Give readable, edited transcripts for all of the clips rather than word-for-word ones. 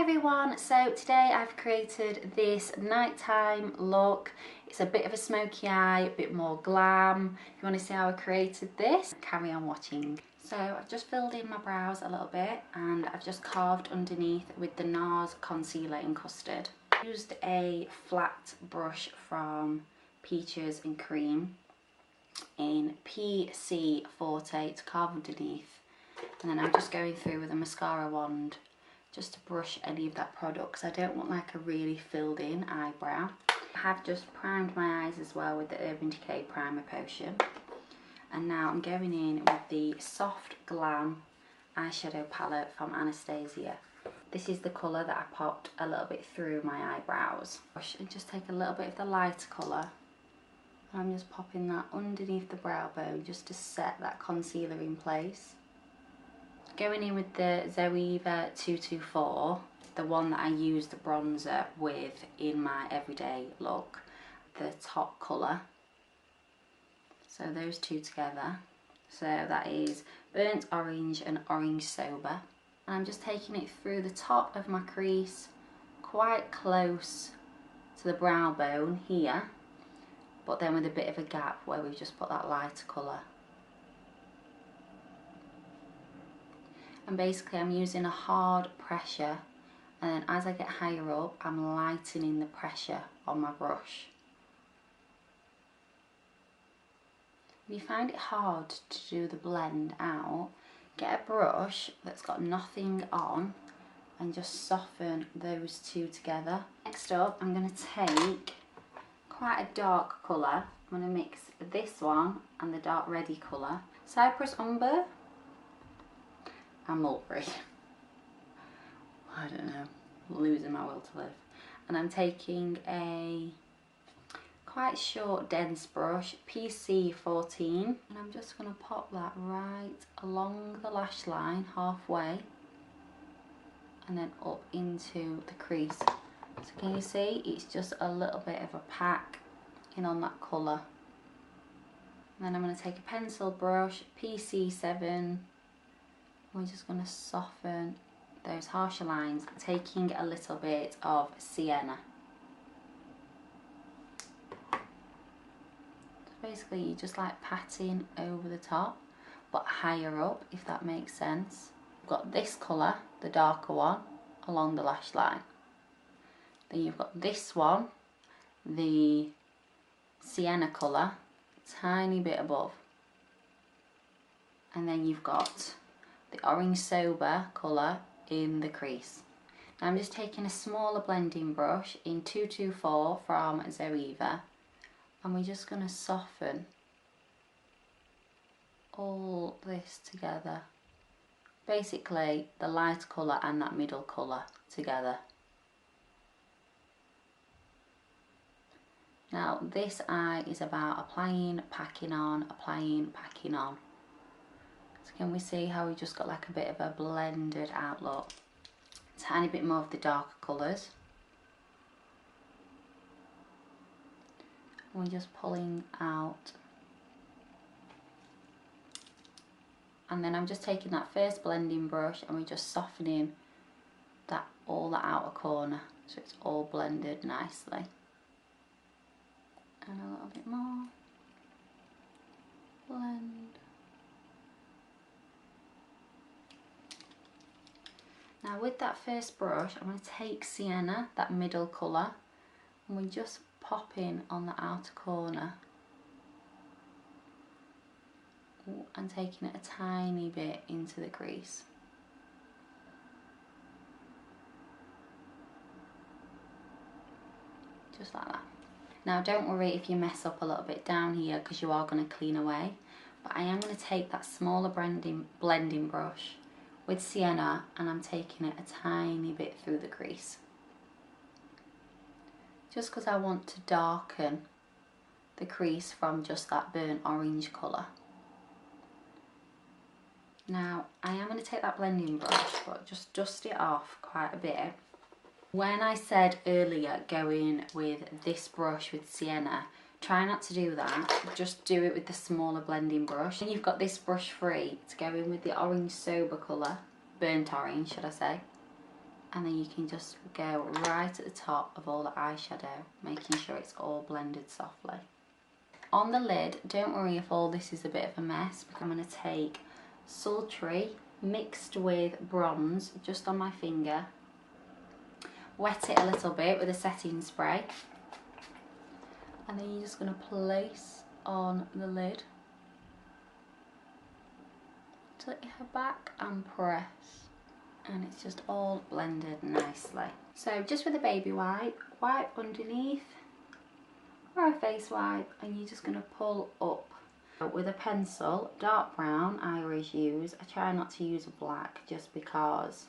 everyone, so today I've created this nighttime look. It's a bit of a smoky eye, a bit more glam. If you want to see how I created this, carry on watching. So I've just filled in my brows a little bit and I've just carved underneath with the Nars Concealer in Custard. I used a flat brush from Peaches and Cream in PC Forte to carve underneath, and then I'm just going through with a mascara wand just to brush any of that product because I don't want like a really filled in eyebrow. I have just primed my eyes as well with the Urban Decay Primer Potion, and now I'm going in with the Soft Glam eyeshadow palette from Anastasia. This is the colour that I popped a little bit through my eyebrows. And just take a little bit of the lighter colour, and I'm just popping that underneath the brow bone just to set that concealer in place. Going in with the Zoeva 224, the one that I use the bronzer with in my everyday look, the top colour. So those two together. So that is Burnt Orange and Orange Sober. And I'm just taking it through the top of my crease, quite close to the brow bone here, but then with a bit of a gap where we've just put that lighter colour. And basically I'm using a hard pressure, and then as I get higher up I'm lightening the pressure on my brush. If you find it hard to do the blend out, get a brush that's got nothing on and just soften those two together. Next up I'm going to take quite a dark colour. I'm going to mix this one and the dark reddy colour. Cypress Umber and Mulberry. I don't know, losing my will to live. And I'm taking a quite short dense brush, PC 14, and I'm just going to pop that right along the lash line halfway and then up into the crease. So can you see it's just a little bit of a pack in on that colour. And then I'm going to take a pencil brush, PC 7. We're just going to soften those harsher lines, taking a little bit of sienna. So basically you're just like patting over the top, but higher up, if that makes sense. You've got this colour, the darker one, along the lash line. Then you've got this one, the sienna colour, tiny bit above. And then you've got the Orange Sober colour in the crease. Now I'm just taking a smaller blending brush in 224 from Zoeva, and we're just going to soften all this together. Basically the light colour and that middle colour together. Now this eye is about applying, packing on, applying, packing on. So can we see how we just got like a bit of a blended outlook? Tiny bit more of the darker colours. We're just pulling out. And then I'm just taking that first blending brush and we're just softening that all the outer corner so it's all blended nicely. And a little bit more. Blend. Now with that first brush, I'm going to take Sienna, that middle colour, and we're just popping on the outer corner and taking it a tiny bit into the crease. Just like that. Now don't worry if you mess up a little bit down here because you are going to clean away, but I am going to take that smaller blending brush with Sienna and I'm taking it a tiny bit through the crease. Just because I want to darken the crease from just that burnt orange colour. Now I am going to take that blending brush but just dust it off quite a bit. When I said earlier go in with this brush with Sienna, try not to do that, just do it with the smaller blending brush. And you've got this brush free to go in with the Orange Sober colour, burnt orange should I say. and then you can just go right at the top of all the eyeshadow, making sure it's all blended softly. On the lid, don't worry if all this is a bit of a mess, because I'm going to take sultry mixed with bronze just on my finger, wet it a little bit with a setting spray, and then you're just going to place on the lid, tilt your head back and press, and it's just all blended nicely. So just with a baby wipe, wipe underneath, or a face wipe, and you're just going to pull up. With a pencil, dark brown I always use. I try not to use a black just because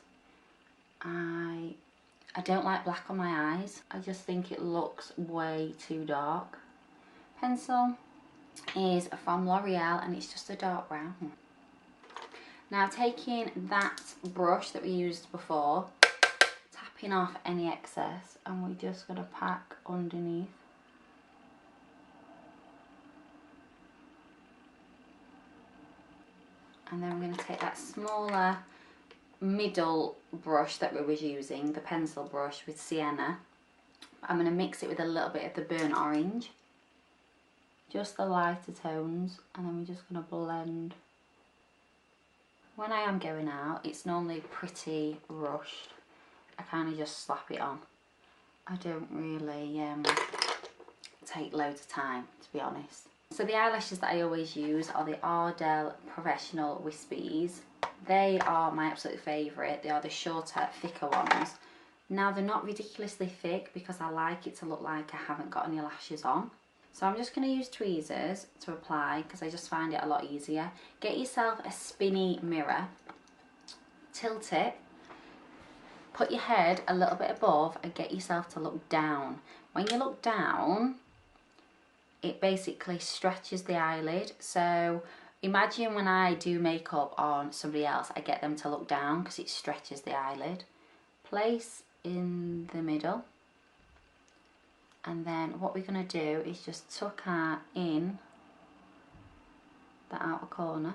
I don't like black on my eyes. I just think it looks way too dark. Pencil is from L'Oreal and it's just a dark brown. Now taking that brush that we used before, tapping off any excess, and we're just going to pack underneath. And then we're going to take that smaller middle brush that we was using, the pencil brush with sienna. I'm going to mix it with a little bit of the burnt orange, just the lighter tones, and then we're just going to blend. When I am going out, it's normally pretty rushed. I kind of just slap it on. I don't really take loads of time, to be honest. So the eyelashes that I always use are the Ardell Professional Wispies. They are my absolute favourite. They are the shorter, thicker ones. Now they're not ridiculously thick because I like it to look like I haven't got any lashes on. So I'm just going to use tweezers to apply because I just find it a lot easier. Get yourself a spinny mirror, tilt it, put your head a little bit above and get yourself to look down. When you look down, it basically stretches the eyelid. So imagine when I do makeup on somebody else, I get them to look down because it stretches the eyelid. Place in the middle, and then what we're going to do is just tuck in the outer corner.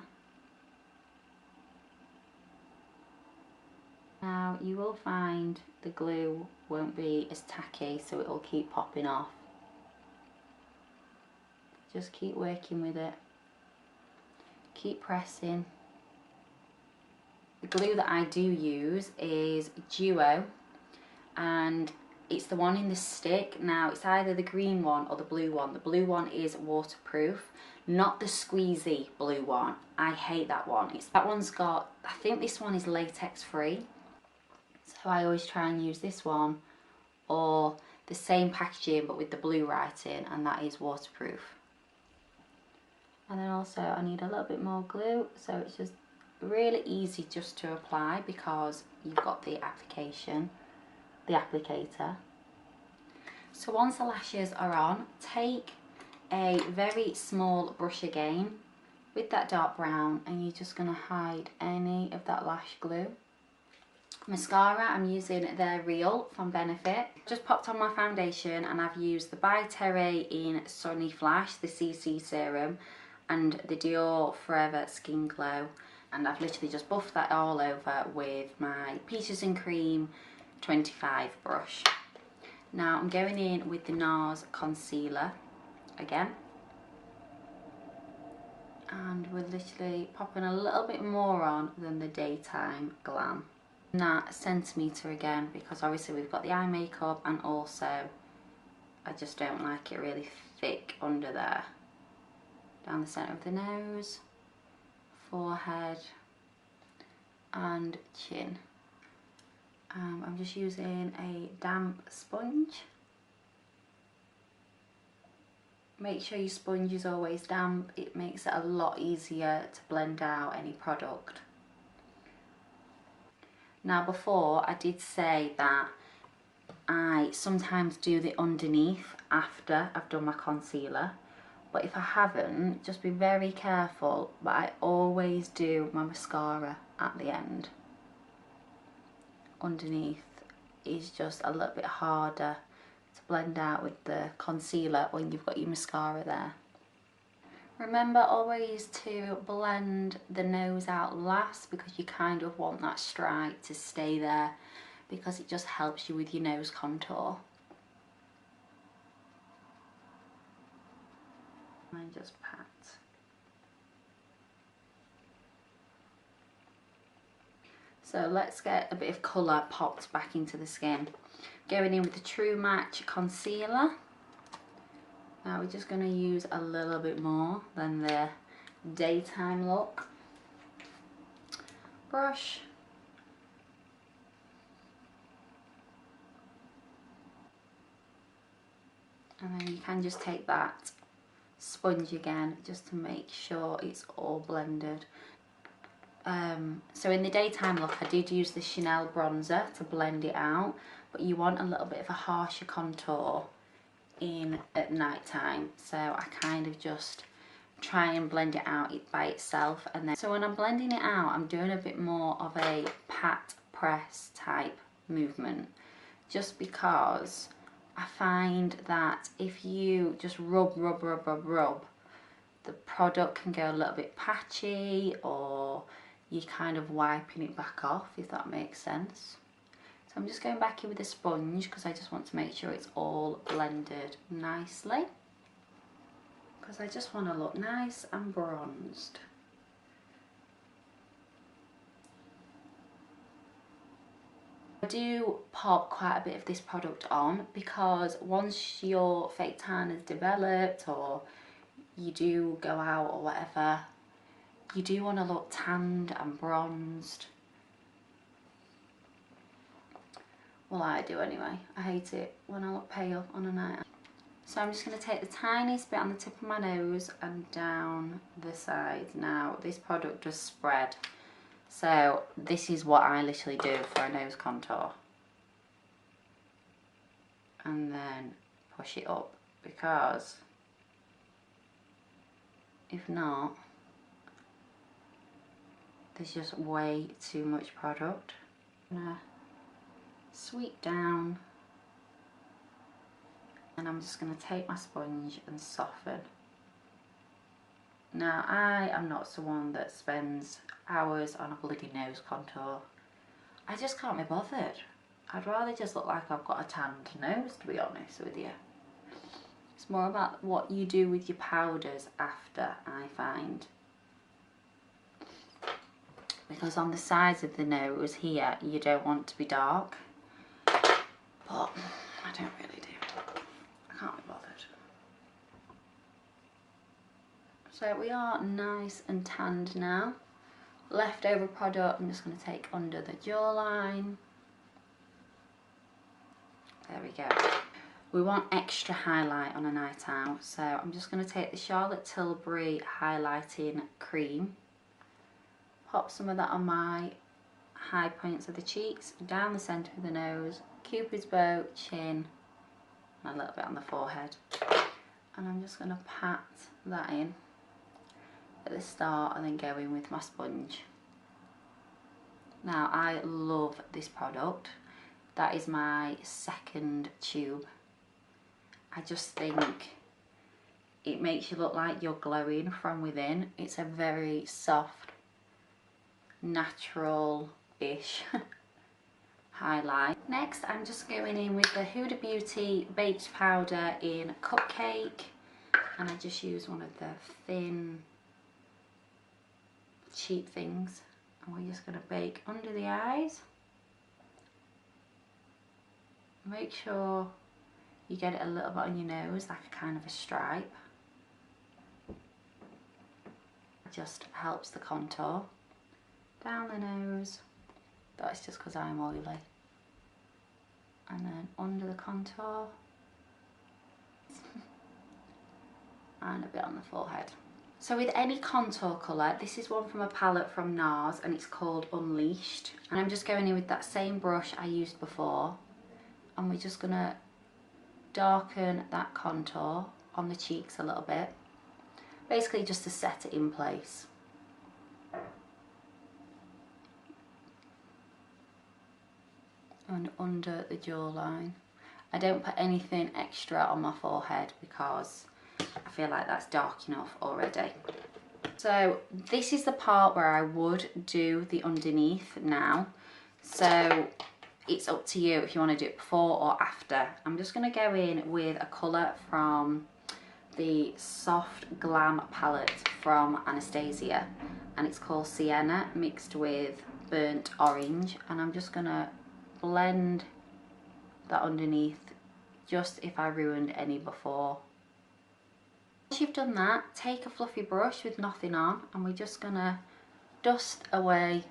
Now you will find the glue won't be as tacky, so it will keep popping off. Just keep working with it, keep pressing. The glue that I do use is Duo, and it's the one in the stick. Now it's either the green one or the blue one. The blue one is waterproof, not the squeezy blue one. I hate that one. That one's got, I think this one is latex free, so I always try and use this one or the same packaging but with the blue writing, and that is waterproof. And then also I need a little bit more glue, so it's just really easy just to apply because you've got the applicator. So once the lashes are on, take a very small brush again with that dark brown, and you're just going to hide any of that lash glue. Mascara, I'm using their Real from Benefit. Just popped on my foundation and I've used the By Terry in Sunny Flash, the CC serum, and the Dior Forever Skin Glow, and I've literally just buffed that all over with my Peaches and Cream 25 brush. Now I'm going in with the Nars Concealer again, and we're literally popping a little bit more on than the Daytime Glam. And that centimetre again, because obviously we've got the eye makeup, and also I just don't like it really thick under there. Down the centre of the nose, forehead and chin. I'm just using a damp sponge. Make sure your sponge is always damp, it makes it a lot easier to blend out any product. Now before I did say that I sometimes do the underneath after I've done my concealer, but if I haven't, just be very careful, but I always do my mascara at the end. Underneath is just a little bit harder to blend out with the concealer when you've got your mascara there. Remember always to blend the nose out last, because you kind of want that stripe to stay there because it just helps you with your nose contour. And just pat. So let's get a bit of colour popped back into the skin. Going in with the True Match Concealer. Now we're just going to use a little bit more than the daytime look. Brush. And then you can just take that sponge again just to make sure it's all blended. So in the daytime look I did use the Chanel bronzer to blend it out, but you want a little bit of a harsher contour in at night time, so I kind of just try and blend it out by itself. And then so when I'm blending it out, I'm doing a bit more of a pat press type movement, just because I find that if you just rub, the product can go a little bit patchy, or you're kind of wiping it back off, if that makes sense. So I'm just going back in with a sponge because I just want to make sure it's all blended nicely, because I just want to look nice and bronzed. I do pop quite a bit of this product on because once your fake tan is developed, or you do go out or whatever, you do want to look tanned and bronzed. Well, I do anyway. I hate it when I look pale on a night out. So I'm just going to take the tiniest bit on the tip of my nose and down the side. Now this product does spread, so this is what I literally do for a nose contour. And then push it up, because if not, there's just way too much product. I'm gonna sweep down, and I'm just going to take my sponge and soften. Now I am not someone that spends hours on a bloody nose contour. I just can't be bothered. I'd rather just look like I've got a tanned nose, to be honest with you. It's more about what you do with your powders after, I find. Because on the sides of the nose here, you don't want to be dark. But I don't really do. I can't be bothered. So we are nice and tanned now. Leftover product I'm just going to take under the jawline. There we go. We want extra highlight on a night out, so I'm just going to take the Charlotte Tilbury highlighting cream. Pop some of that on my high points of the cheeks, down the centre of the nose, Cupid's bow, chin, and a little bit on the forehead. And I'm just going to pat that in at the start and then go in with my sponge. Now I love this product. That is my second tube. I just think it makes you look like you're glowing from within. It's a very soft, natural-ish highlight. Next I'm just going in with the Huda Beauty baked powder in Cupcake, and I just use one of the thin cheap things, and we're just going to bake under the eyes. Make sure you get it a little bit on your nose, like a kind of a stripe. It just helps the contour. Down the nose, that's just because I'm oily. And then under the contour. And a bit on the forehead. So with any contour colour, this is one from a palette from Nars and it's called Unleashed. And I'm just going in with that same brush I used before. And we're just going to darken that contour on the cheeks a little bit. Basically just to set it in place. And under the jawline. I don't put anything extra on my forehead because I feel like that's dark enough already. So this is the part where I would do the underneath now. So it's up to you if you want to do it before or after. I'm just going to go in with a colour from the Soft Glam palette from Anastasia, and it's called Sienna mixed with burnt orange, and I'm just going to blend that underneath just if I ruined any before. Once you've done that, take a fluffy brush with nothing on, and we're just going to dust away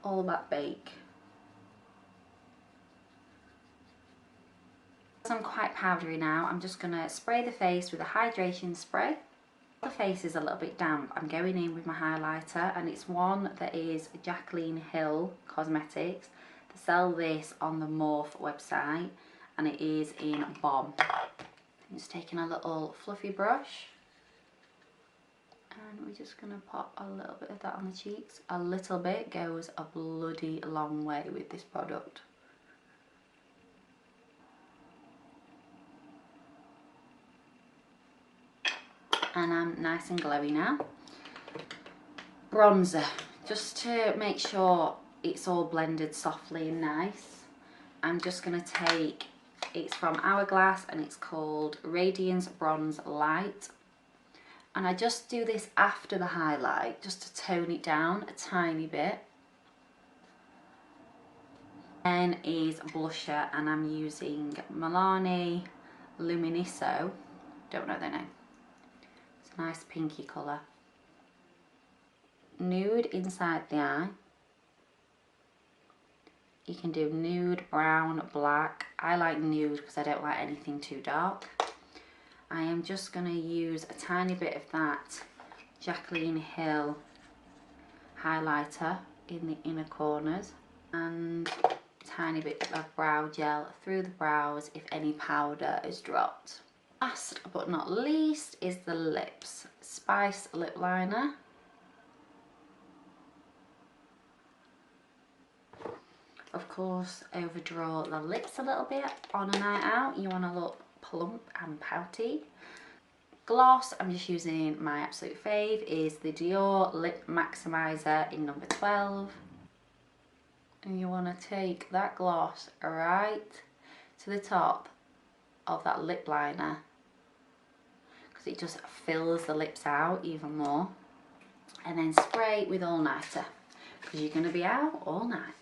all that bake. As I'm quite powdery now, I'm just going to spray the face with a hydration spray. The face is a little bit damp. I'm going in with my highlighter, and it's one that is Jaclynhill Cosmetics. They sell this on the Morph website, and it is in Bomb. I'm just taking a little fluffy brush, and we're just going to pop a little bit of that on the cheeks. A little bit goes a bloody long way with this product. And I'm nice and glowy now. Bronzer, just to make sure it's all blended softly and nice. I'm just going to take, it's from Hourglass and it's called Radiance Bronze Light. And I just do this after the highlight, just to tone it down a tiny bit. Then is blusher, and I'm using Milani Luminiso, don't know their name. It's a nice pinky colour. Nude inside the eye. You can do nude, brown, black. I like nude because I don't like anything too dark. I am just going to use a tiny bit of that Jaclynhill highlighter in the inner corners, and a tiny bit of brow gel through the brows if any powder is dropped. Last but not least is the lips. Spice lip liner. Of course, overdraw the lips a little bit on a night out. You want to look plump and pouty. Gloss, I'm just using my absolute fave, is the Dior Lip Maximizer in number 12. And you want to take that gloss right to the top of that lip liner, because it just fills the lips out even more. And then spray with All Nighter, because you're going to be out all night.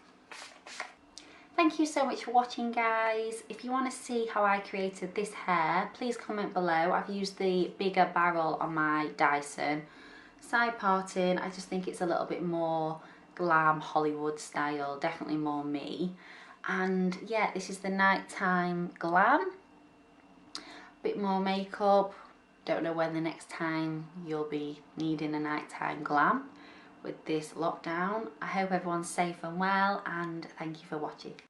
Thank you so much for watching, guys. If you want to see how I created this hair, please comment below. I've used the bigger barrel on my Dyson. Side parting, I just think it's a little bit more glam Hollywood style, definitely more me. And yeah, this is the nighttime glam. Bit more makeup. Don't know when the next time you'll be needing a nighttime glam with this lockdown. I hope everyone's safe and well, and thank you for watching.